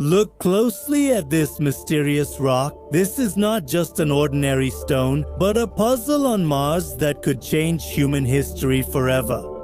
Look closely at this mysterious rock. This is not just an ordinary stone, but a puzzle on Mars that could change human history forever.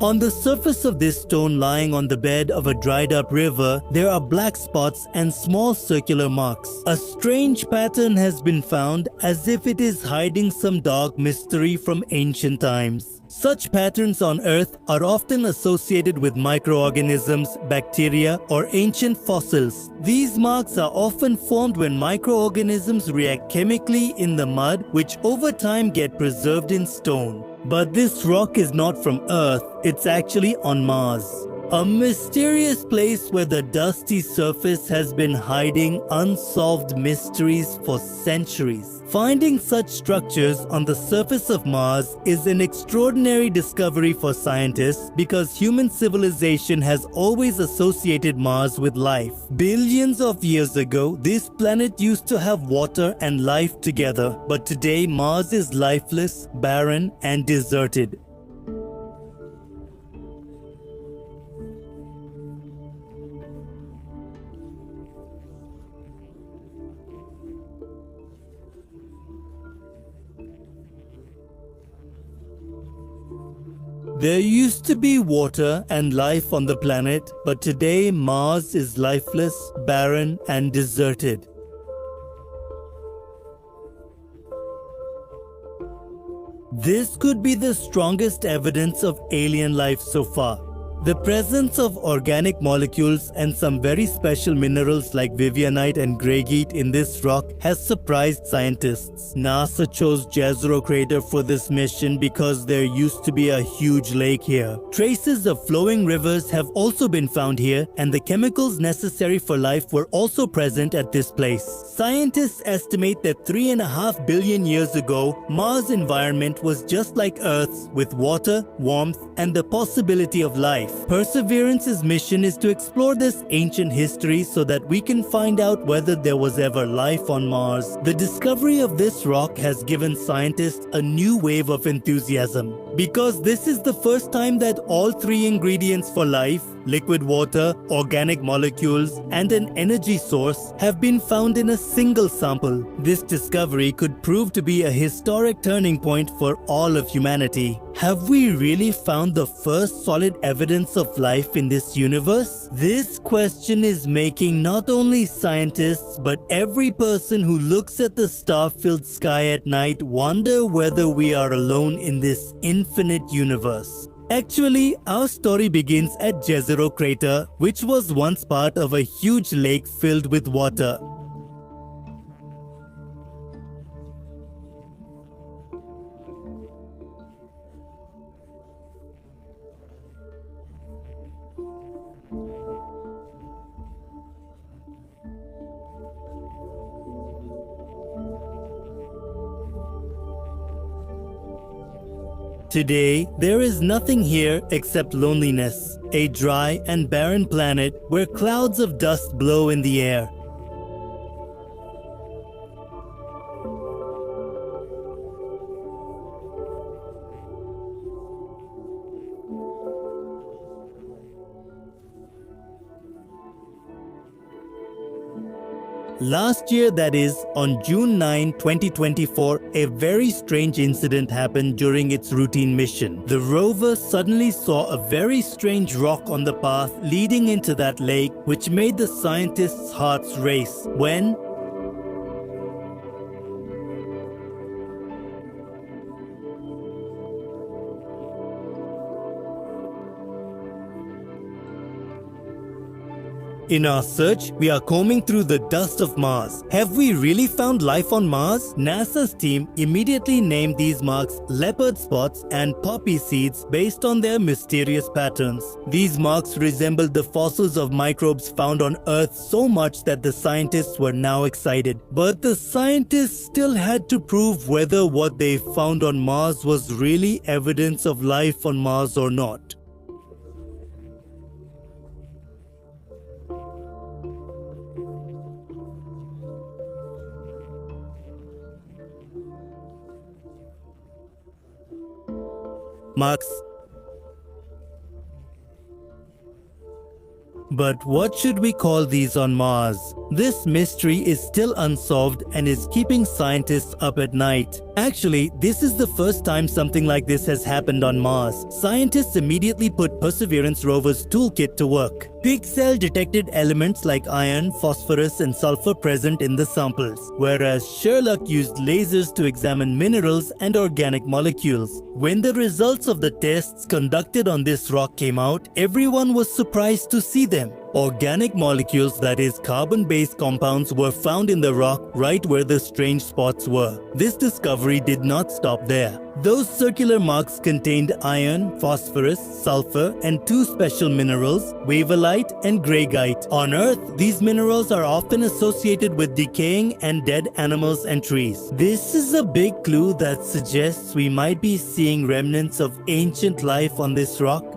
On the surface of this stone lying on the bed of a dried-up river, there are black spots and small circular marks. A strange pattern has been found, as if it is hiding some dark mystery from ancient times. Such patterns on Earth are often associated with microorganisms, bacteria, or ancient fossils. These marks are often formed when microorganisms react chemically in the mud, which over time get preserved in stone. But this rock is not from Earth, it's actually on Mars. A mysterious place where the dusty surface has been hiding unsolved mysteries for centuries. Finding such structures on the surface of Mars is an extraordinary discovery for scientists because human civilization has always associated Mars with life. Billions of years ago, this planet used to have water and life together, but today Mars is lifeless, barren, and deserted. There used to be water and life on the planet, but today Mars is lifeless, barren, and deserted. This could be the strongest evidence of alien life so far. The presence of organic molecules and some very special minerals like vivianite and greigite in this rock has surprised scientists. NASA chose Jezero crater for this mission because there used to be a huge lake here. Traces of flowing rivers have also been found here, and the chemicals necessary for life were also present at this place. Scientists estimate that 3.5 billion years ago, Mars' environment was just like Earth's, with water, warmth, and the possibility of life. Perseverance's mission is to explore this ancient history so that we can find out whether there was ever life on Mars. The discovery of this rock has given scientists a new wave of enthusiasm, because this is the first time that all three ingredients for life, liquid water, organic molecules, and an energy source, have been found in a single sample. This discovery could prove to be a historic turning point for all of humanity. Have we really found the first solid evidence of life in this universe? This question is making not only scientists but every person who looks at the star-filled sky at night wonder whether we are alone in this infinite universe. Actually, our story begins at Jezero crater, which was once part of a huge lake filled with water. Today, there is nothing here except loneliness, a dry and barren planet where clouds of dust blow in the air. Last year, that is, on June 9, 2024, a very strange incident happened during its routine mission. The rover suddenly saw a very strange rock on the path leading into that lake, which made the scientists' hearts race when in our search, we are combing through the dust of Mars. Have we really found life on Mars? NASA's team immediately named these marks leopard spots and poppy seeds based on their mysterious patterns. These marks resembled the fossils of microbes found on Earth so much that the scientists were now excited. But the scientists still had to prove whether what they found on Mars was really evidence of life on Mars or not. Marks But what should we call these on Mars? This mystery is still unsolved and is keeping scientists up at night. Actually, this is the first time something like this has happened on Mars. Scientists immediately put Perseverance rover's toolkit to work. Pixel detected elements like iron, phosphorus, and sulfur present in the samples, whereas Sherlock used lasers to examine minerals and organic molecules. When the results of the tests conducted on this rock came out, everyone was surprised to see them. Organic molecules, that is carbon-based compounds, were found in the rock right where the strange spots were. This discovery did not stop there. Those circular marks contained iron, phosphorus, sulfur, and two special minerals, wavellite and greigite. On Earth, these minerals are often associated with decaying and dead animals and trees. This is a big clue that suggests we might be seeing remnants of ancient life on this rock.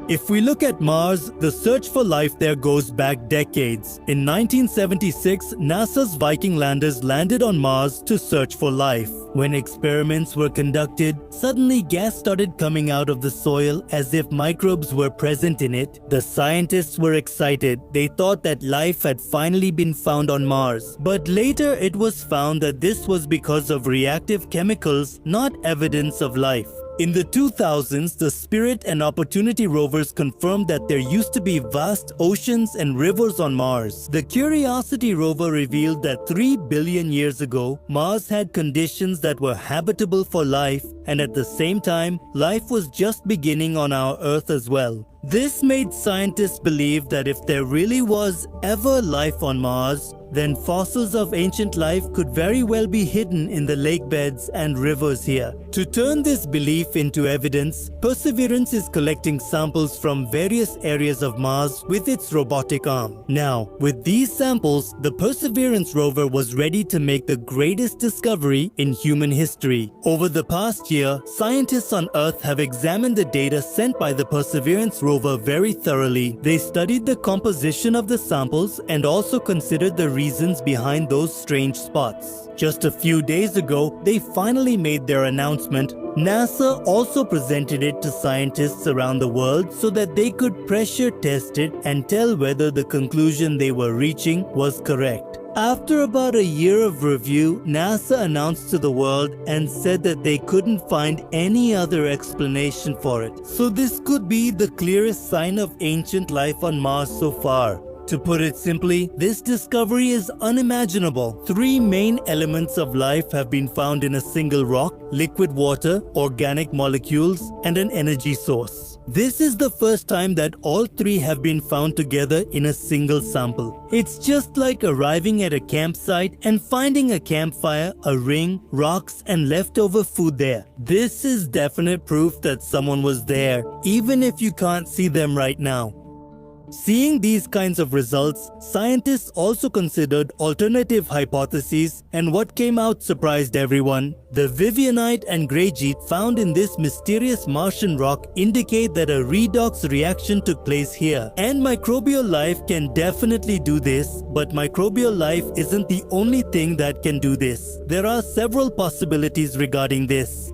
If we look at Mars, the search for life there goes back decades. In 1976, NASA's Viking landers landed on Mars to search for life. When experiments were conducted, suddenly gas started coming out of the soil as if microbes were present in it. The scientists were excited. They thought that life had finally been found on Mars. But later it was found that this was because of reactive chemicals, not evidence of life. In the 2000s, the Spirit and Opportunity rovers confirmed that there used to be vast oceans and rivers on Mars. The Curiosity rover revealed that 3 billion years ago, Mars had conditions that were habitable for life, and at the same time, life was just beginning on our Earth as well. This made scientists believe that if there really was ever life on Mars, then fossils of ancient life could very well be hidden in the lake beds and rivers here. To turn this belief into evidence, Perseverance is collecting samples from various areas of Mars with its robotic arm. Now, with these samples, the Perseverance rover was ready to make the greatest discovery in human history. Over the past year, scientists on Earth have examined the data sent by the Perseverance rover very thoroughly. They studied the composition of the samples and also considered the reasons behind those strange spots. Just a few days ago, they finally made their announcement. NASA also presented it to scientists around the world so that they could pressure test it and tell whether the conclusion they were reaching was correct. After about a year of review, NASA announced to the world and said that they couldn't find any other explanation for it. So this could be the clearest sign of ancient life on Mars so far. To put it simply, this discovery is unimaginable. 3 main elements of life have been found in a single rock: liquid water, organic molecules, and an energy source. This is the first time that all 3 have been found together in a single sample. It's just like arriving at a campsite and finding a campfire, a ring, rocks, and leftover food there. This is definite proof that someone was there, even if you can't see them right now. Seeing these kinds of results, scientists also considered alternative hypotheses, and what came out surprised everyone. The vivianite and greigite found in this mysterious Martian rock indicate that a redox reaction took place here. And microbial life can definitely do this, but microbial life isn't the only thing that can do this. There are several possibilities regarding this.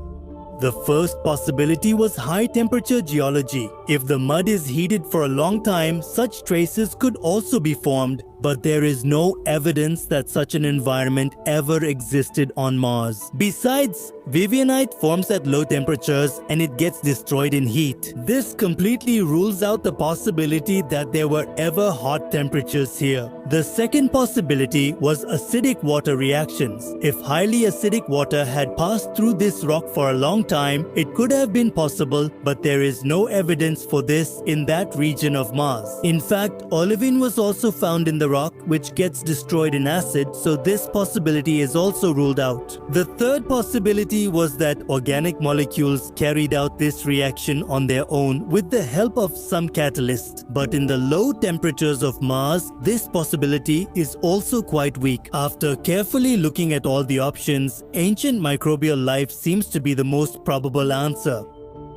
The first possibility was high-temperature geology. If the mud is heated for a long time, such traces could also be formed, but there is no evidence that such an environment ever existed on Mars. Besides, vivianite forms at low temperatures and it gets destroyed in heat. This completely rules out the possibility that there were ever hot temperatures here. The second possibility was acidic water reactions. If highly acidic water had passed through this rock for a long time, it could have been possible, but there is no evidence for this in that region of Mars. In fact, olivine was also found in the rock, which gets destroyed in acid, so this possibility is also ruled out. The third possibility was that organic molecules carried out this reaction on their own with the help of some catalyst. But in the low temperatures of Mars, this possibility is also quite weak. After carefully looking at all the options, ancient microbial life seems to be the most probable answer.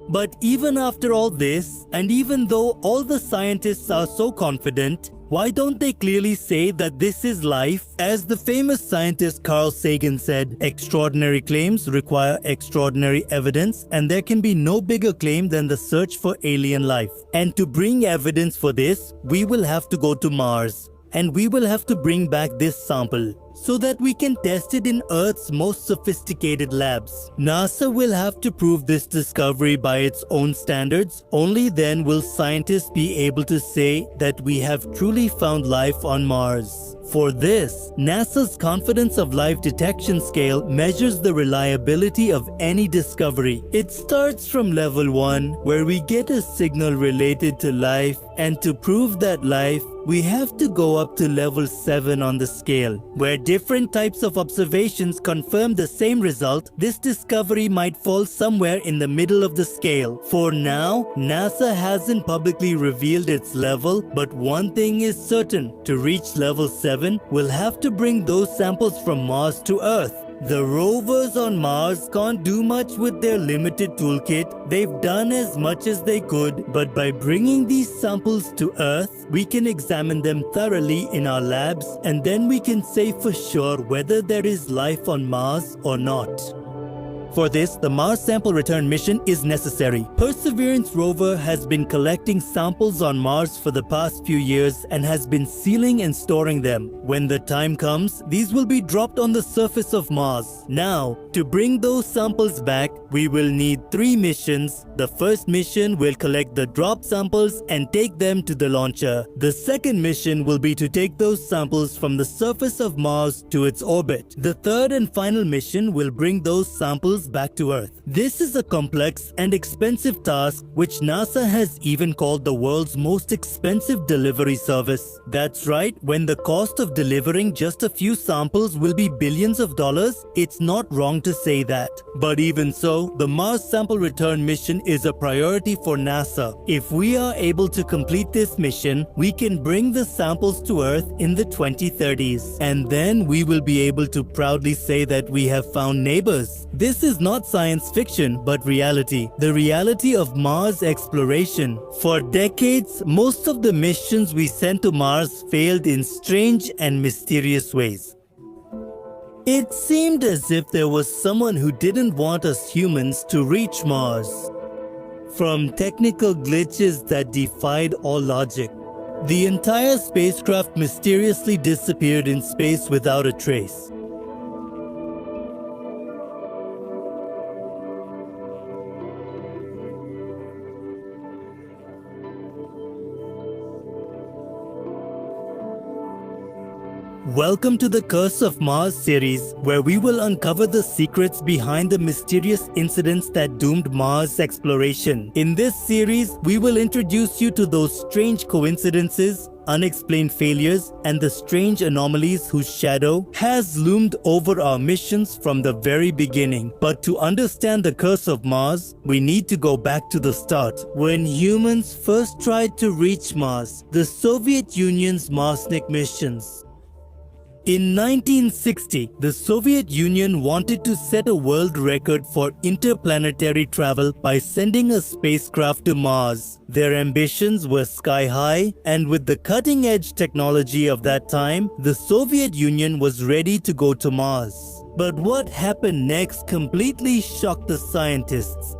But even after all this, and even though all the scientists are so confident, Why don't they clearly say that this is life? As the famous scientist Carl Sagan said, extraordinary claims require extraordinary evidence, and there can be no bigger claim than the search for alien life. And to bring evidence for this, we will have to go to Mars. And we will have to bring back this sample so that we can test it in Earth's most sophisticated labs. NASA will have to prove this discovery by its own standards. Only then will scientists be able to say that we have truly found life on Mars. For this, NASA's confidence of life detection scale measures the reliability of any discovery. It starts from level 1, where we get a signal related to life, and to prove that life, we have to go up to level 7 on the scale, where different types of observations confirm the same result. This discovery might fall somewhere in the middle of the scale. For now, NASA hasn't publicly revealed its level, but one thing is certain: to reach level 7, we'll have to bring those samples from Mars to Earth. The rovers on Mars can't do much with their limited toolkit. They've done as much as they could, but by bringing these samples to Earth, we can examine them thoroughly in our labs, and then we can say for sure whether there is life on Mars or not. For this, the Mars sample return mission is necessary. Perseverance rover has been collecting samples on Mars for the past few years and has been sealing and storing them. When the time comes, these will be dropped on the surface of Mars. Now, to bring those samples back, we will need 3 missions. The first mission will collect the dropped samples and take them to the launcher. The second mission will be to take those samples from the surface of Mars to its orbit. The third and final mission will bring those samples back to Earth. This is a complex and expensive task, which NASA has even called the world's most expensive delivery service. That's right, when the cost of delivering just a few samples will be billions of dollars, it's not wrong to say that. But even so, the Mars sample return mission is a priority for NASA. If we are able to complete this mission, we can bring the samples to Earth in the 2030s. And then we will be able to proudly say that we have found neighbors. This is not science fiction, but reality. The reality of Mars exploration. For decades, most of the missions we sent to Mars failed in strange and mysterious ways. It seemed as if there was someone who didn't want us humans to reach Mars. From technical glitches that defied all logic, the entire spacecraft mysteriously disappeared in space without a trace. Welcome to the Curse of Mars series, where we will uncover the secrets behind the mysterious incidents that doomed Mars exploration. In this series, we will introduce you to those strange coincidences, unexplained failures, and the strange anomalies whose shadow has loomed over our missions from the very beginning. But to understand the Curse of Mars, we need to go back to the start. When humans first tried to reach Mars, the Soviet Union's Marsnik missions. In 1960, the Soviet Union wanted to set a world record for interplanetary travel by sending a spacecraft to Mars. Their ambitions were sky high, and with the cutting-edge technology of that time, the Soviet Union was ready to go to Mars. But what happened next completely shocked the scientists.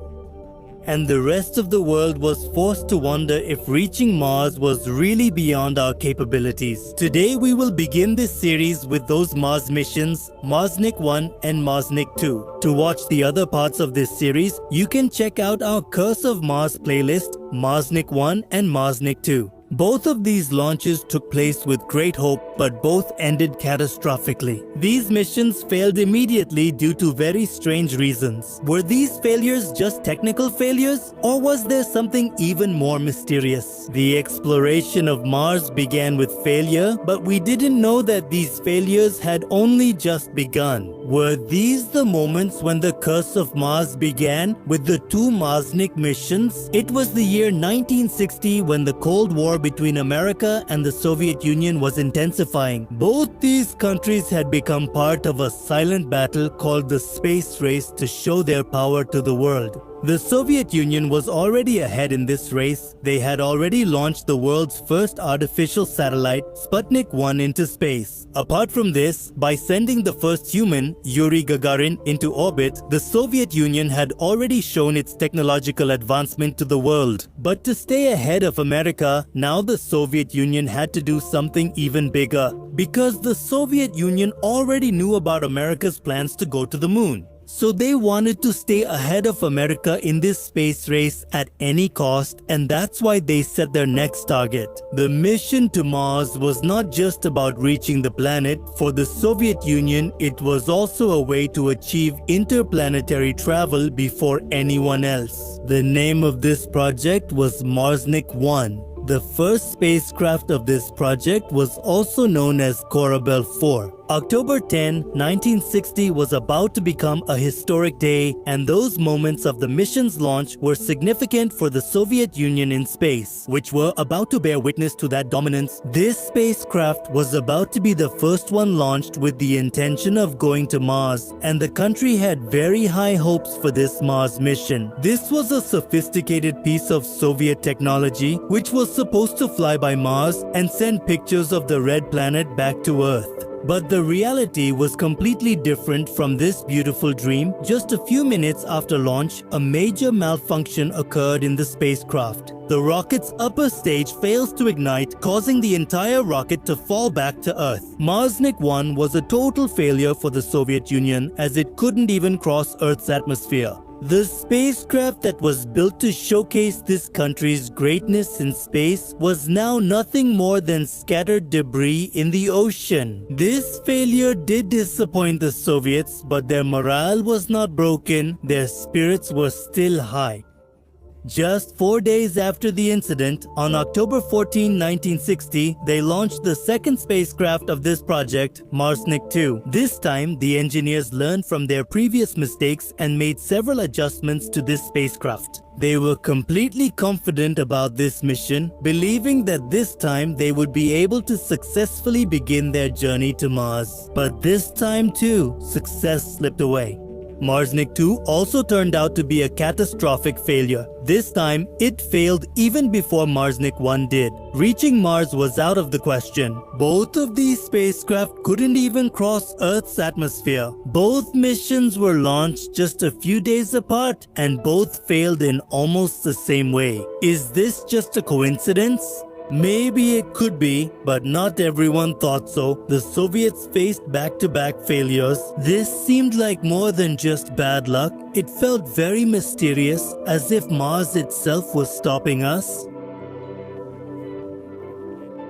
And the rest of the world was forced to wonder if reaching Mars was really beyond our capabilities. Today we will begin this series with those Mars missions, Marsnik 1 and Marsnik 2. To watch the other parts of this series, you can check out our Curse of Mars playlist, Marsnik 1 and Marsnik 2. Both of these launches took place with great hope, but both ended catastrophically. These missions failed immediately due to very strange reasons. Were these failures just technical failures, or was there something even more mysterious? The exploration of Mars began with failure, but we didn't know that these failures had only just begun. Were these the moments when the Curse of Mars began with the 2 Marsnik missions? It was the year 1960 when the Cold War between America and the Soviet Union was intensifying. Both these countries had become part of a silent battle called the space race to show their power to the world. The Soviet Union was already ahead in this race. They had already launched the world's first artificial satellite, Sputnik 1, into space. Apart from this, by sending the first human, Yuri Gagarin, into orbit, the Soviet Union had already shown its technological advancement to the world. But to stay ahead of America, now the Soviet Union had to do something even bigger. Because the Soviet Union already knew about America's plans to go to the moon. So they wanted to stay ahead of America in this space race at any cost, and that's why they set their next target. The mission to Mars was not just about reaching the planet. For the Soviet Union, it was also a way to achieve interplanetary travel before anyone else. The name of this project was Marsnik 1. The first spacecraft of this project was also known as Korabel 4. October 10, 1960 was about to become a historic day, and those moments of the mission's launch were significant for the Soviet Union in space, which were about to bear witness to that dominance. This spacecraft was about to be the first one launched with the intention of going to Mars, and the country had very high hopes for this Mars mission. This was a sophisticated piece of Soviet technology which was supposed to fly by Mars and send pictures of the red planet back to Earth. But the reality was completely different from this beautiful dream. Just a few minutes after launch, a major malfunction occurred in the spacecraft. The rocket's upper stage fails to ignite, causing the entire rocket to fall back to Earth. Marsnik 1 was a total failure for the Soviet Union, as it couldn't even cross Earth's atmosphere. The spacecraft that was built to showcase this country's greatness in space was now nothing more than scattered debris in the ocean. This failure did disappoint the Soviets, but their morale was not broken. Their spirits were still high. Just 4 days after the incident, on October 14, 1960, they launched the second spacecraft of this project, Marsnik 2. This time, the engineers learned from their previous mistakes and made several adjustments to this spacecraft. They were completely confident about this mission, believing that this time they would be able to successfully begin their journey to Mars. But this time too, success slipped away. Marsnik 2 also turned out to be a catastrophic failure. This time, it failed even before Marsnik 1 did. Reaching Mars was out of the question. Both of these spacecraft couldn't even cross Earth's atmosphere. Both missions were launched just a few days apart, and both failed in almost the same way. Is this just a coincidence? Maybe it could be, but not everyone thought so. The Soviets faced back-to-back failures. This seemed like more than just bad luck. It felt very mysterious, as if Mars itself was stopping us.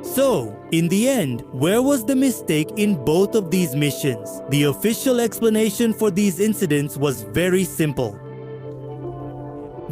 So, in the end, where was the mistake in both of these missions? The official explanation for these incidents was very simple.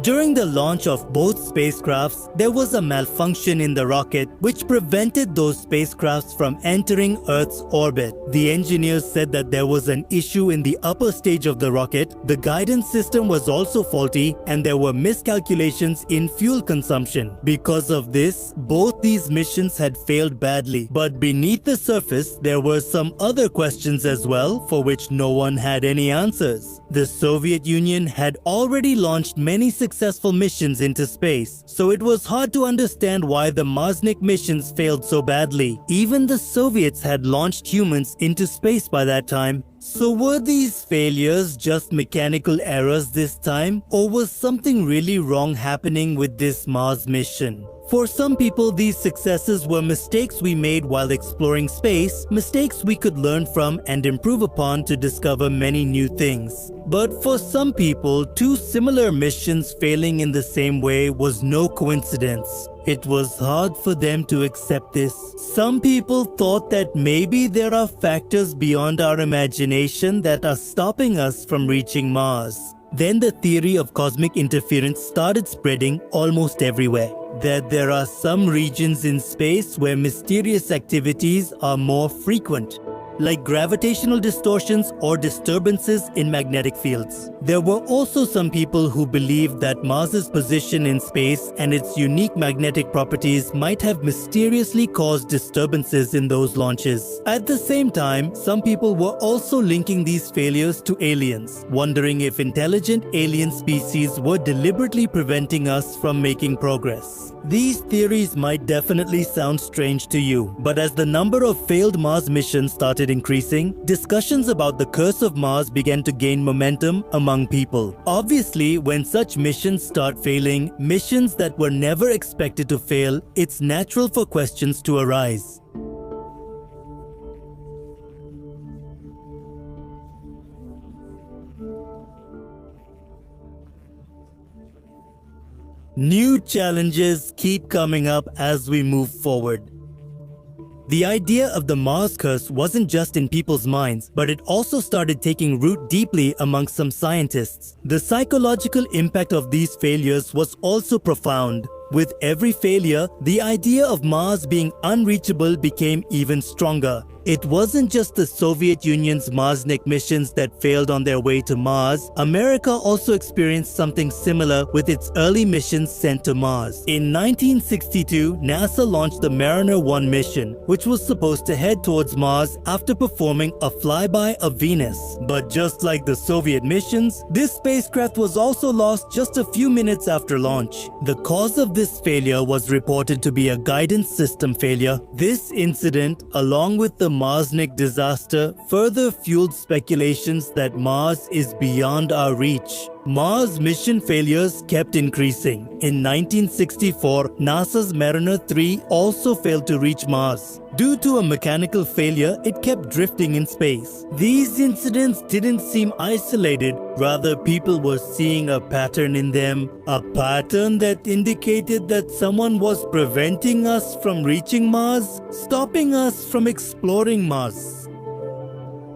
During the launch of both spacecrafts, there was a malfunction in the rocket which prevented those spacecrafts from entering Earth's orbit. The engineers said that there was an issue in the upper stage of the rocket, the guidance system was also faulty, and there were miscalculations in fuel consumption. Because of this, both these missions had failed badly. But beneath the surface, there were some other questions as well, for which no one had any answers. The Soviet Union had already launched many successful missions into space, so it was hard to understand why the Marsnik missions failed so badly. Even the Soviets had launched humans into space by that time. So were these failures just mechanical errors this time, or was something really wrong happening with this Mars mission? For some people, these successes were mistakes we made while exploring space, mistakes we could learn from and improve upon to discover many new things. But for some people, two similar missions failing in the same way was no coincidence. It was hard for them to accept this. Some people thought that maybe there are factors beyond our imagination that are stopping us from reaching Mars. Then the theory of cosmic interference started spreading almost everywhere. That there are some regions in space where mysterious activities are more frequent. like gravitational distortions or disturbances in magnetic fields. There were also some people who believed that Mars's position in space and its unique magnetic properties might have mysteriously caused disturbances in those launches. At the same time, some people were also linking these failures to aliens, wondering if intelligent alien species were deliberately preventing us from making progress. These theories might definitely sound strange to you, but as the number of failed Mars missions started increasing, discussions about the curse of Mars began to gain momentum among people. Obviously, when such missions start failing, missions that were never expected to fail, it's natural for questions to arise. New challenges keep coming up as we move forward. The idea of the Mars curse wasn't just in people's minds, but it also started taking root deeply amongst some scientists. The psychological impact of these failures was also profound. With every failure, the idea of Mars being unreachable became even stronger. It wasn't just the Soviet Union's Marsnik missions that failed on their way to Mars. America also experienced something similar with its early missions sent to Mars. In 1962, NASA launched the Mariner 1 mission, which was supposed to head towards Mars after performing a flyby of Venus. But just like the Soviet missions, this spacecraft was also lost just a few minutes after launch. The cause of this failure was reported to be a guidance system failure. This incident, along with the Marsnik disaster, further fueled speculations that Mars is beyond our reach. Mars mission failures kept increasing. In 1964, NASA's Mariner 3 also failed to reach Mars. Due to a mechanical failure, it kept drifting in space. These incidents didn't seem isolated, rather people were seeing a pattern in them. A pattern that indicated that someone was preventing us from reaching Mars, stopping us from exploring Mars.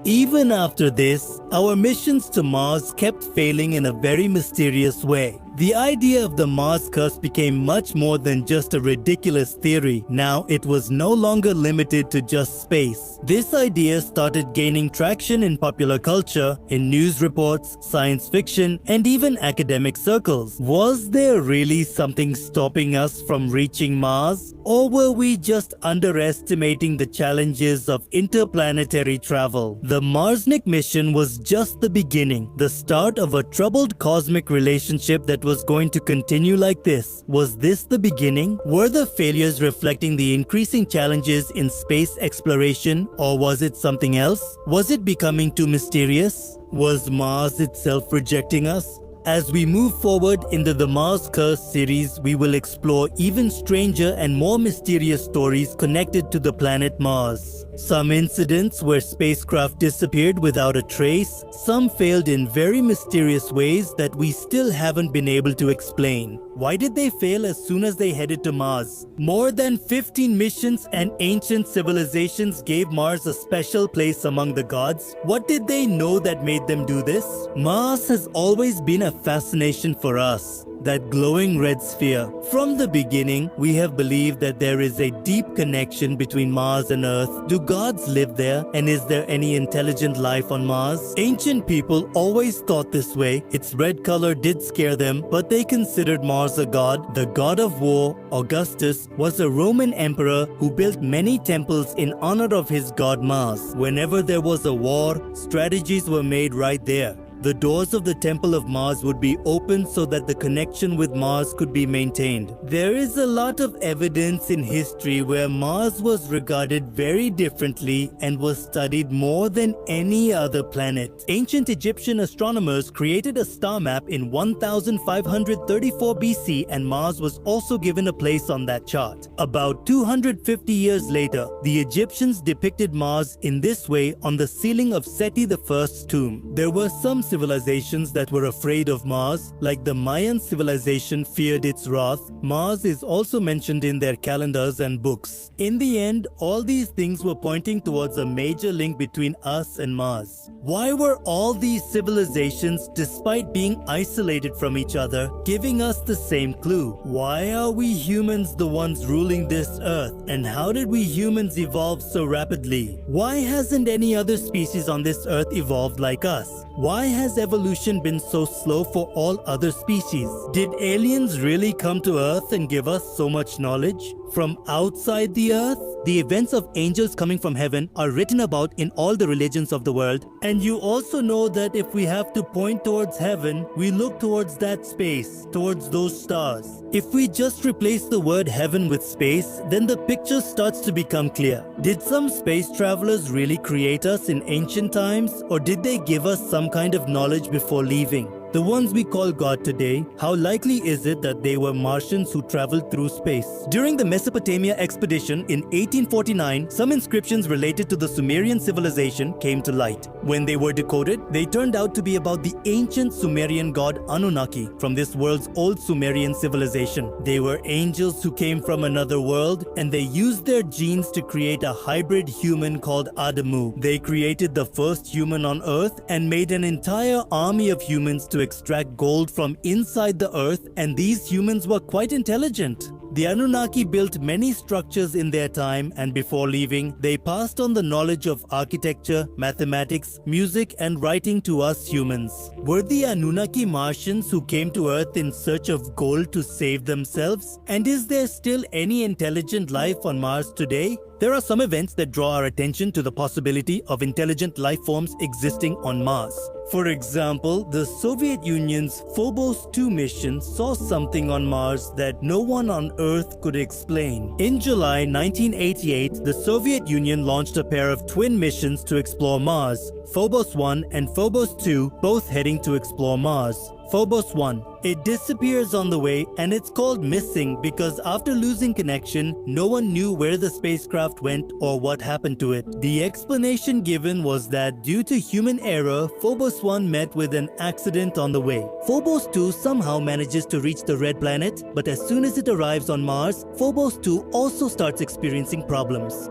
Even after this, our missions to Mars kept failing in a very mysterious way. The idea of the Mars curse became much more than just a ridiculous theory. Now it was no longer limited to just space. This idea started gaining traction in popular culture, in news reports, science fiction, and even academic circles. Was there really something stopping us from reaching Mars? Or were we just underestimating the challenges of interplanetary travel? The Marsnik mission was just the beginning, the start of a troubled cosmic relationship that was going to continue like this. Was this the beginning? Were the failures reflecting the increasing challenges in space exploration, or was it something else? Was it becoming too mysterious? Was Mars itself rejecting us? As we move forward into the Mars Curse series, we will explore even stranger and more mysterious stories connected to the planet Mars. Some incidents where spacecraft disappeared without a trace, some failed in very mysterious ways that we still haven't been able to explain. Why did they fail as soon as they headed to Mars? More than 15 missions and ancient civilizations gave Mars a special place among the gods. What did they know that made them do this? Mars has always been a fascination for us. That glowing red sphere. From the beginning, we have believed that there is a deep connection between Mars and Earth. Do gods live there? And is there any intelligent life on Mars? Ancient people always thought this way. Its red color did scare them, but they considered Mars a god. The god of war, Augustus, was a Roman emperor who built many temples in honor of his god Mars. Whenever there was a war, strategies were made right there. The doors of the Temple of Mars would be opened so that the connection with Mars could be maintained. There is a lot of evidence in history where Mars was regarded very differently and was studied more than any other planet. Ancient Egyptian astronomers created a star map in 1534 BC, and Mars was also given a place on that chart. About 250 years later, the Egyptians depicted Mars in this way on the ceiling of Seti I's tomb. There were some civilizations that were afraid of Mars, like the Mayan civilization feared its wrath. Mars is also mentioned in their calendars and books. In the end, all these things were pointing towards a major link between us and Mars. Why were all these civilizations, despite being isolated from each other, giving us the same clue? Why are we humans the ones ruling this Earth? And how did we humans evolve so rapidly? Why hasn't any other species on this Earth evolved like us? Why has evolution been so slow for all other species? Did aliens really come to Earth and give us so much knowledge? From outside the Earth? The events of angels coming from heaven are written about in all the religions of the world. And you also know that if we have to point towards heaven, we look towards that space, towards those stars. If we just replace the word heaven with space, then the picture starts to become clear. Did some space travelers really create us in ancient times, or did they give us some kind of knowledge before leaving? The ones we call God today, how likely is it that they were Martians who traveled through space? During the Mesopotamia expedition in 1849, some inscriptions related to the Sumerian civilization came to light. When they were decoded, they turned out to be about the ancient Sumerian god Anunnaki from this world's old Sumerian civilization. They were angels who came from another world, and they used their genes to create a hybrid human called Adamu. They created the first human on Earth and made an entire army of humans to extract gold from inside the earth, and these humans were quite intelligent. The Anunnaki built many structures in their time, and before leaving, they passed on the knowledge of architecture, mathematics, music, and writing to us humans. Were the Anunnaki Martians who came to Earth in search of gold to save themselves? And is there still any intelligent life on Mars today? There are some events that draw our attention to the possibility of intelligent life forms existing on Mars. For example, the Soviet Union's Phobos 2 mission saw something on Mars that no one on Earth could explain. In July 1988, the Soviet Union launched a pair of twin missions to explore Mars, Phobos 1 and Phobos 2, both heading to explore Mars. Phobos 1. It disappears on the way, and it's called missing because after losing connection, no one knew where the spacecraft went or what happened to it. The explanation given was that due to human error, Phobos 1 met with an accident on the way. Phobos 2 somehow manages to reach the red planet, but as soon as it arrives on Mars, Phobos 2 also starts experiencing problems.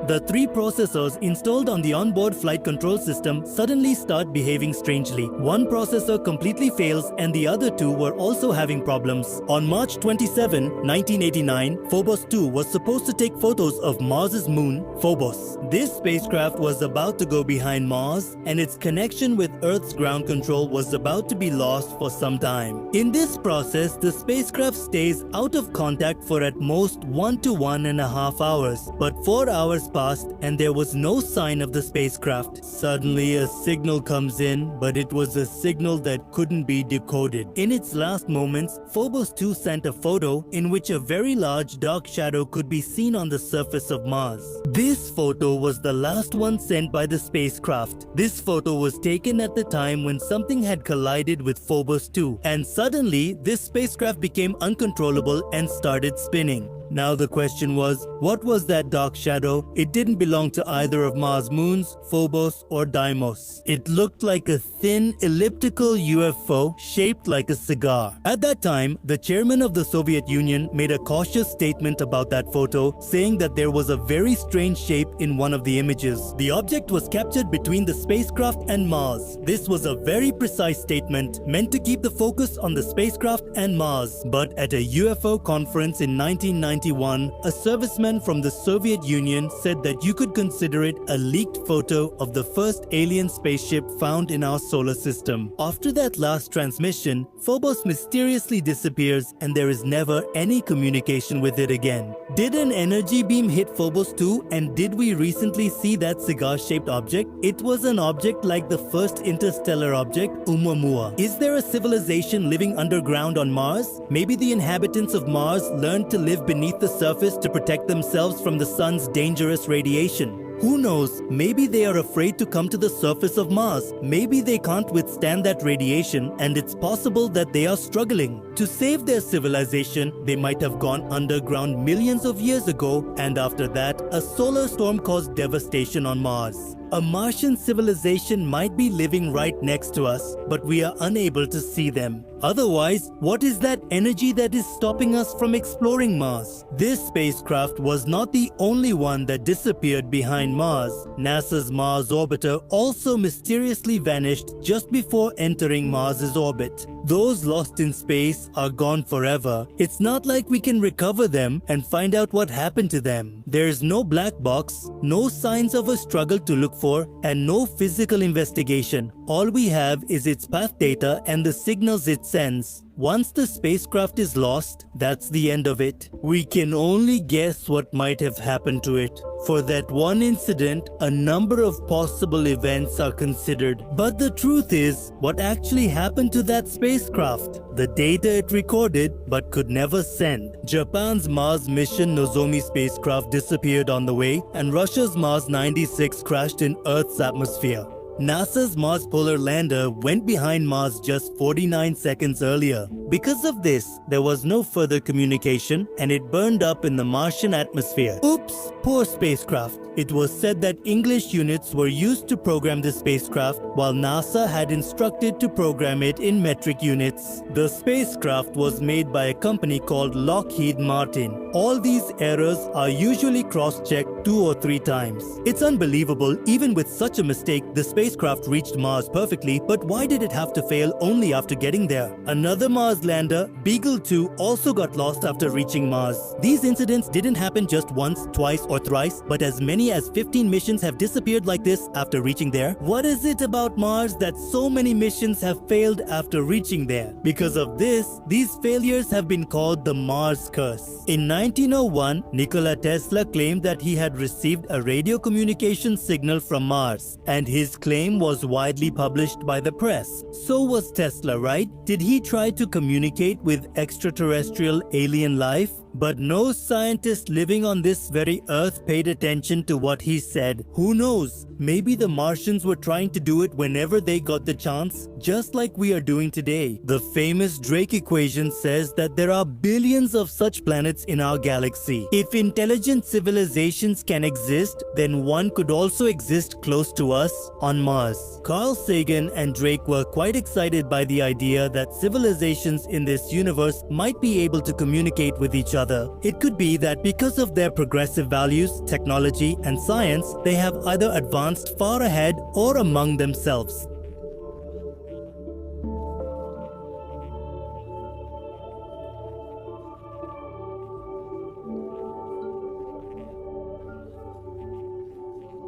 The three processors installed on the onboard flight control system suddenly start behaving strangely. One processor completely fails and the other two were also having problems. On March 27, 1989, Phobos 2 was supposed to take photos of Mars's moon, Phobos. This spacecraft was about to go behind Mars, and its connection with Earth's ground control was about to be lost for some time. In this process, the spacecraft stays out of contact for at most 1 to 1.5 hours, but 4 hours passed and there was no sign of the spacecraft. Suddenly a signal comes in, but it was a signal that couldn't be decoded. In its last moments, Phobos 2 sent a photo in which a very large dark shadow could be seen on the surface of Mars. This photo was the last one sent by the spacecraft. This photo was taken at the time when something had collided with Phobos 2, and suddenly this spacecraft became uncontrollable and started spinning. Now the question was, what was that dark shadow? It didn't belong to either of Mars' moons, Phobos or Deimos. It looked like a thin, elliptical UFO shaped like a cigar. At that time, the chairman of the Soviet Union made a cautious statement about that photo, saying that there was a very strange shape in one of the images. The object was captured between the spacecraft and Mars. This was a very precise statement, meant to keep the focus on the spacecraft and Mars. But at a UFO conference in 1991, a serviceman from the Soviet Union said that you could consider it a leaked photo of the first alien spaceship found in our solar system. After that last transmission, Phobos mysteriously disappears and there is never any communication with it again. Did an energy beam hit Phobos 2, and did we recently see that cigar-shaped object? It was an object like the first interstellar object, Oumuamua. Is there a civilization living underground on Mars? Maybe the inhabitants of Mars learned to live beneath the surface to protect themselves from the sun's dangerous radiation. Who knows, maybe they are afraid to come to the surface of Mars. Maybe they can't withstand that radiation, and it's possible that they are struggling. To save their civilization, they might have gone underground millions of years ago, and after that, a solar storm caused devastation on Mars. A Martian civilization might be living right next to us, but we are unable to see them. Otherwise, what is that energy that is stopping us from exploring Mars? This spacecraft was not the only one that disappeared behind Mars. NASA's Mars orbiter also mysteriously vanished just before entering Mars's orbit. Those lost in space are gone forever. It's not like we can recover them and find out what happened to them. There's no black box, no signs of a struggle to look for, and no physical investigation. All we have is its path data and the signals it sends. Once the spacecraft is lost, that's the end of it. We can only guess what might have happened to it. For that one incident, a number of possible events are considered. But the truth is, what actually happened to that spacecraft? The data it recorded but could never send. Japan's Mars mission Nozomi spacecraft disappeared on the way, and Russia's Mars 96 crashed in Earth's atmosphere. NASA's Mars Polar Lander went behind Mars just 49 seconds earlier. Because of this, there was no further communication and it burned up in the Martian atmosphere. Oops, poor spacecraft. It was said that English units were used to program the spacecraft, while NASA had instructed to program it in metric units. The spacecraft was made by a company called Lockheed Martin. All these errors are usually cross-checked 2 or 3 times. It's unbelievable, even with such a mistake, the spacecraft reached Mars perfectly, but why did it have to fail only after getting there? Another Mars lander, Beagle 2, also got lost after reaching Mars. These incidents didn't happen just once, twice, or thrice, but as many as 15 missions have disappeared like this after reaching there. What is it about Mars that so many missions have failed after reaching there? Because of this, these failures have been called the Mars Curse. In 1901, Nikola Tesla claimed that he had received a radio communication signal from Mars, and his claim was widely published by the press. So was Tesla, right? Did he try to communicate with extraterrestrial alien life? But no scientist living on this very Earth paid attention to what he said. Who knows? Maybe the Martians were trying to do it whenever they got the chance, just like we are doing today. The famous Drake equation says that there are billions of such planets in our galaxy. If intelligent civilizations can exist, then one could also exist close to us on Mars. Carl Sagan and Drake were quite excited by the idea that civilizations in this universe might be able to communicate with each other. It could be that because of their progressive values, technology, and science, they have either advanced far ahead or among themselves.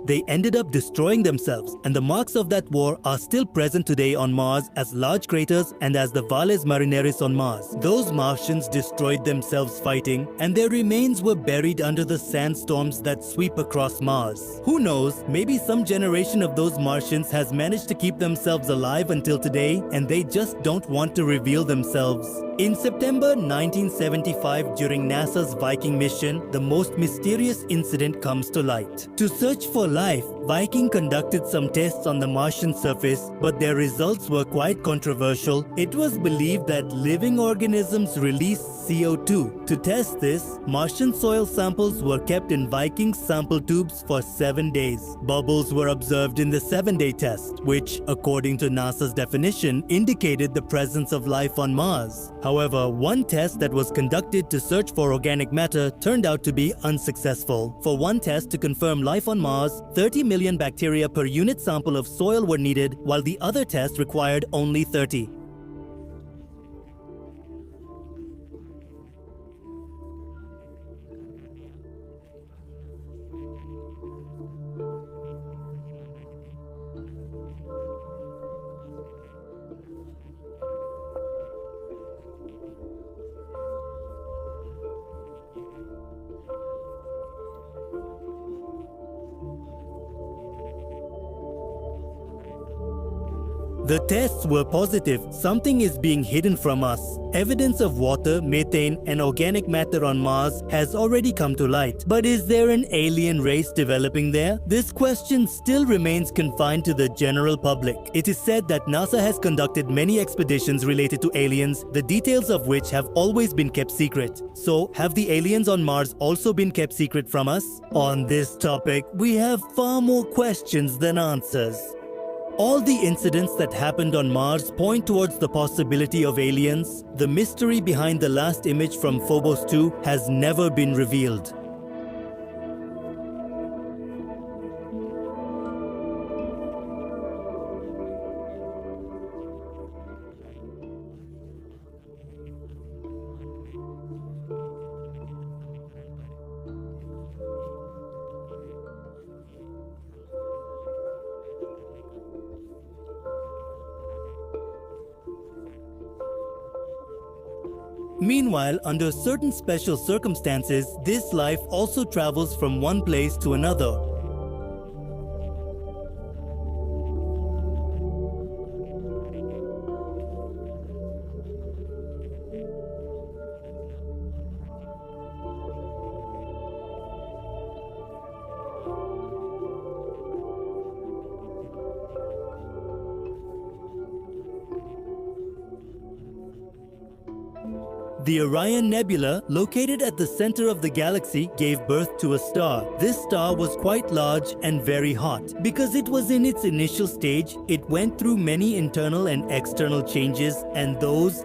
They ended up destroying themselves, and the marks of that war are still present today on Mars as large craters and as the Valles Marineris on Mars. Those Martians destroyed themselves fighting, and their remains were buried under the sandstorms that sweep across Mars. Who knows, maybe some generation of those Martians has managed to keep themselves alive until today, and they just don't want to reveal themselves. In September 1975, during NASA's Viking mission, the most mysterious incident comes to light. To search for life, Viking conducted some tests on the Martian surface, but their results were quite controversial. It was believed that living organisms release CO2. To test this, Martian soil samples were kept in Viking sample tubes for 7 days. Bubbles were observed in the 7-day test, which, according to NASA's definition, indicated the presence of life on Mars. However, one test that was conducted to search for organic matter turned out to be unsuccessful. For one test to confirm life on Mars, 30 million bacteria per unit sample of soil were needed, while the other test required only 30. The tests were positive. Something is being hidden from us. Evidence of water, methane, and organic matter on Mars has already come to light. But is there an alien race developing there? This question still remains confined to the general public. It is said that NASA has conducted many expeditions related to aliens, the details of which have always been kept secret. So, have the aliens on Mars also been kept secret from us? On this topic, we have far more questions than answers. All the incidents that happened on Mars point towards the possibility of aliens. The mystery behind the last image from Phobos 2 has never been revealed. Meanwhile, under certain special circumstances, this life also travels from one place to another. The Orion Nebula, located at the center of the galaxy, gave birth to a star. This star was quite large and very hot. Because it was in its initial stage, it went through many internal and external changes, and those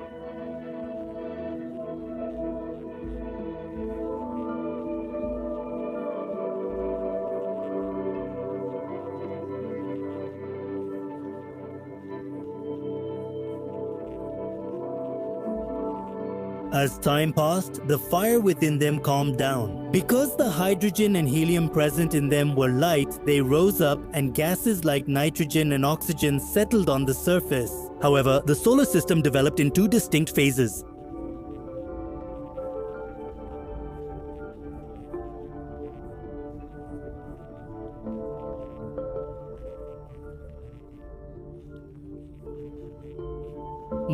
As time passed, the fire within them calmed down. Because the hydrogen and helium present in them were light, they rose up and gases like nitrogen and oxygen settled on the surface. However, the solar system developed in two distinct phases.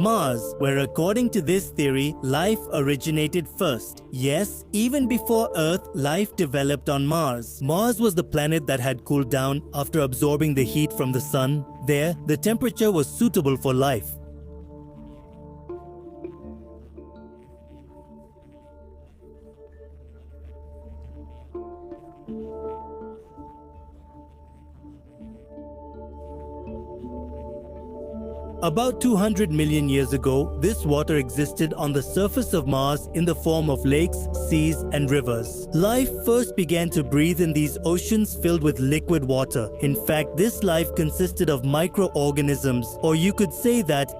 Mars, where according to this theory, life originated first. Yes, even before Earth, life developed on Mars. Mars was the planet that had cooled down after absorbing the heat from the sun. There, the temperature was suitable for life. About 200 million years ago, this water existed on the surface of Mars in the form of lakes, seas, and rivers. Life first began to breathe in these oceans filled with liquid water. In fact, this life consisted of microorganisms, or you could say that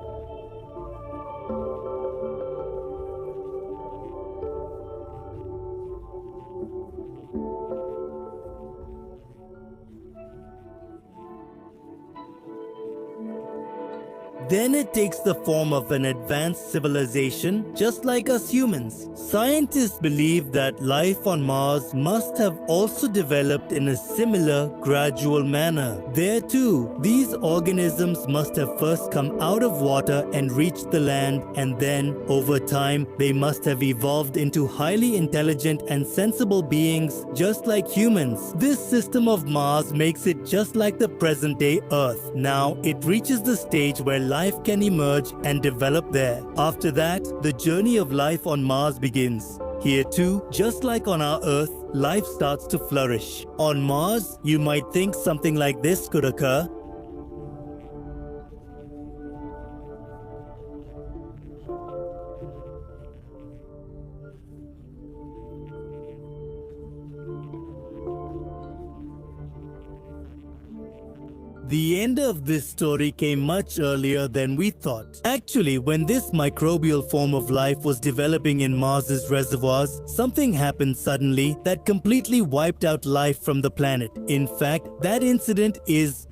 then it takes the form of an advanced civilization, just like us humans. Scientists believe that life on Mars must have also developed in a similar, gradual manner. There too, these organisms must have first come out of water and reached the land, and then, over time, they must have evolved into highly intelligent and sensible beings, just like humans. This system of Mars makes it just like the present-day Earth. Now, it reaches the stage where life can emerge and develop there. After that, the journey of life on Mars begins. Here too, just like on our Earth, life starts to flourish. On Mars, you might think something like this could occur. The end of this story came much earlier than we thought. Actually, when this microbial form of life was developing in Mars's reservoirs, something happened suddenly that completely wiped out life from the planet. In fact, that incident is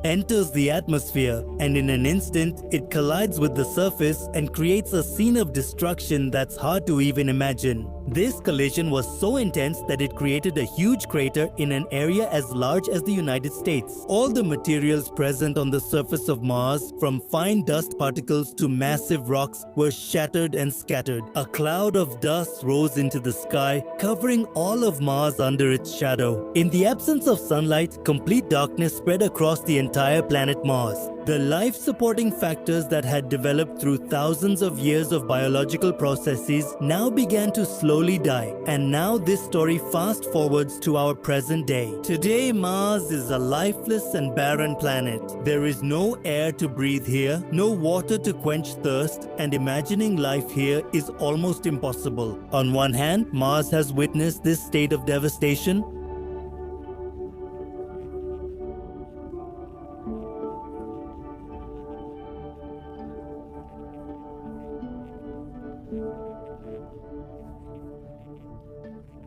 enters the atmosphere, and in an instant, it collides with the surface and creates a scene of destruction that's hard to even imagine. This collision was so intense that it created a huge crater in an area as large as the United States. All the materials present on the surface of Mars, from fine dust particles to massive rocks, were shattered and scattered. A cloud of dust rose into the sky, covering all of Mars under its shadow. In the absence of sunlight, complete darkness spread across the entire planet Mars. The life-supporting factors that had developed through thousands of years of biological processes now began to slowly die. And now this story fast forwards to our present day. Today, Mars is a lifeless and barren planet. There is no air to breathe here, no water to quench thirst, and imagining life here is almost impossible. On one hand, Mars has witnessed this state of devastation.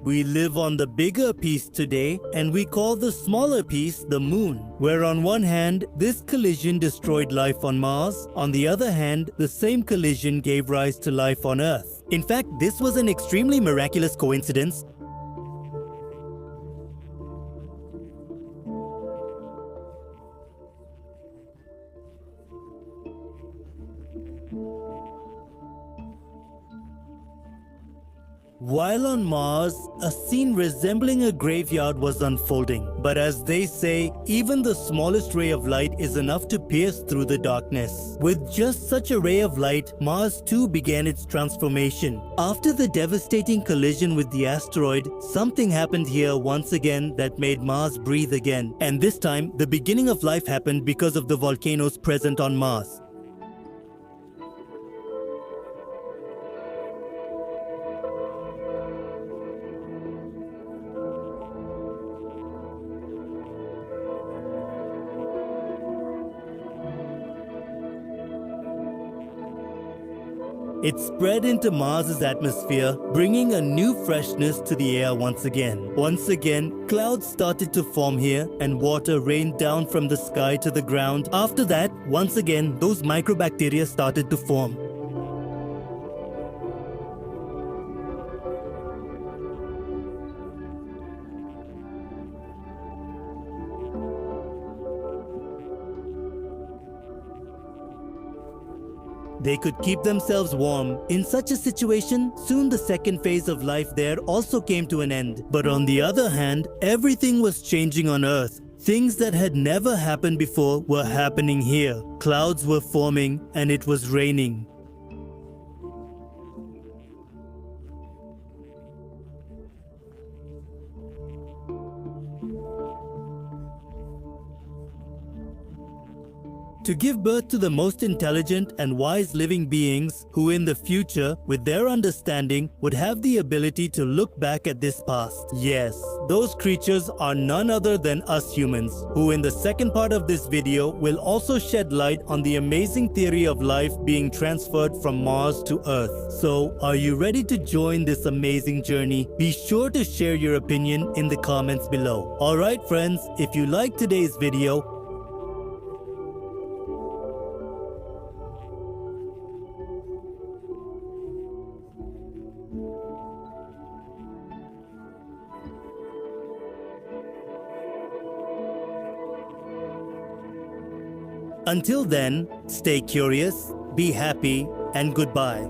We live on the bigger piece today, and we call the smaller piece the Moon, where on one hand, this collision destroyed life on Mars, on the other hand, the same collision gave rise to life on Earth. In fact, this was an extremely miraculous coincidence. While on Mars, a scene resembling a graveyard was unfolding. But as they say, even the smallest ray of light is enough to pierce through the darkness. With just such a ray of light, Mars too began its transformation. After the devastating collision with the asteroid, something happened here once again that made Mars breathe again. And this time, the beginning of life happened because of the volcanoes present on Mars. It spread into Mars's atmosphere, bringing a new freshness to the air once again. Once again, clouds started to form here and water rained down from the sky to the ground. After that, once again, those microbacteria started to form. They could keep themselves warm. In such a situation, soon the second phase of life there also came to an end. But on the other hand, everything was changing on Earth. Things that had never happened before were happening here. Clouds were forming and it was raining. To give birth to the most intelligent and wise living beings who in the future, with their understanding, would have the ability to look back at this past. Yes, those creatures are none other than us humans, who in the second part of this video will also shed light on the amazing theory of life being transferred from Mars to Earth. So, are you ready to join this amazing journey? Be sure to share your opinion in the comments below. Alright friends, if you liked today's video, until then, stay curious, be happy, and goodbye.